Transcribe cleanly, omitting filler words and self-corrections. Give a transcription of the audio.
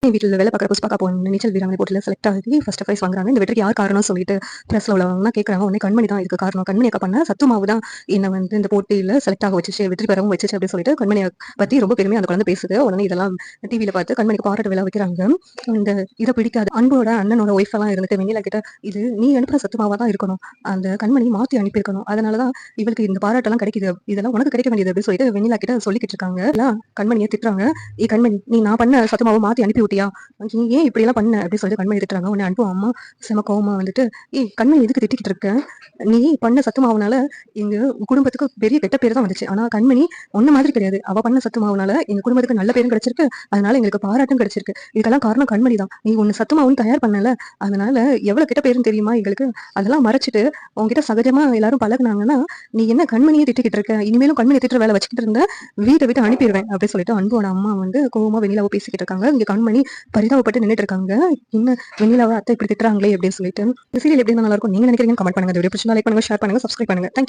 வீட்டில் வேலை பார்க்குற புஷ்பாக்கா பொண்ணு நீச்சல் வீராங்கனை போட்டியில் செலக்ட் ஆகி ஃபர்ஸ்ட் ப்ரைஸ் வாங்குறாங்க. இந்த வெற்றிக்கு யார் காரணம் சொல்லிட்டு ப்ரெஸ்ல உள்ளவங்க கேட்குறாங்க. உடனே கண்மணி தான் இதுக்கு காரணம். கண்மணி அக்கா பண்ண சத்து மாவு தான் என்னை வந்து இந்த போட்டியில் செலக்ட் ஆக வச்சுச்சு, வெற்றி பெறவும் வச்சுச்சு அப்படின்னு சொல்லிட்டு கண்மணியை பத்தி ரொம்ப பெருமையாக அந்த குழந்தை பேசுது. உடனே இதெல்லாம் டிவியில பார்த்து கண்மணிக்கு பாராட்டு விழா வைக்கிறாங்க. இந்த இதை பிடிக்காது அன்போட அண்ணனோட ஒய்ஃப் எல்லாம் இருந்துட்டு வெண்ணிலா கிட்ட இது நீ அனுப்புற சத்து மாவா தான் இருக்கணும், அந்த கண்மணி மாத்தி அனுப்பியிருக்கணும், அதனாலதான் இவளுக்கு இந்த பாராட்டெல்லாம் கிடைக்குது, இதெல்லாம் உனக்கு கிடைக்க வேண்டியது அப்படின்னு சொல்லிட்டு வெண்ணிலா கிட்ட சொல்லிக்கிட்டு இருக்காங்க. கண்மணியை திட்டுறாங்க. கண்மணி நீ நான் பண்ண சத்து மாவை மாத்தி அனுப்பி விட்டியா, நீ ஏன் இப்படி எல்லாம் பண்ண அப்படின்னு சொல்லிட்டு கண்மணி திட்டுறாங்க. உடனே அன்பு அம்மா செம கோவமா வந்துட்டு கண்மணி எதுக்கு திட்டிக்கிட்டு இருக்க, நீ பண்ண சத்து மாவுனால எங்க குடும்பத்துக்கு பெரிய கெட்ட பேர் தான் வந்துச்சு, ஆனா கண்மணி ஒண்ணு மாதிரி கிடையாது, அவ பண்ண சத்து மாவுனால எங்க குடும்பத்துக்கு நல்ல பேரும் கிடைச்சிருக்கு, அதனால எங்களுக்கு பாராட்டும் கிடைச்சிருக்கு, இதுக்கெல்லாம் காரணம் கண்மணி தான், நீ ஒன்னு சத்து மாவுன்னு தயார் பண்ணல, அதனால எவ்வளவு கெட்ட பேரும் தெரியுமா எங்களுக்கு, அதெல்லாம் மறைச்சிட்டு உங்ககிட்ட சகஜமா எல்லாரும் பழகுனாங்கன்னா நீ என்ன கண்மணியே திட்டிக்கிட்டு இருக்க, இனிமேலும் கண்மணி திட்டுற வேலை வச்சுக்கிட்டு இருந்த வீட்டை விட்டு அனுப்பிடுவேன் அப்படின்னு சொல்லிட்டு அன்போட அம்மா வந்து கோவமா வெண்ணிலாவை பேசிக்கிட்டு இருக்காங்க. இங்க கண்மணி பரிதாபப்பட்டு நின்றுட்டு இருக்காங்க. இன்னும் வெண்ணிலாவை அத்தை இப்படி திட்டுறாங்களே அப்படின்னு சொல்லிட்டு. இந்த சீரியல் எப்படி நல்லா இருக்கும் நீங்க நினைக்கிறீங்கன்னு கமெண்ட் பண்ணுங்க. வீடியோ பிடிச்சிருந்தா லைக் பண்ணுங்க, ஷேர் பண்ணுங்க, சப்ஸ்கிரைப் பண்ணுங்க. தேங்க்யூ.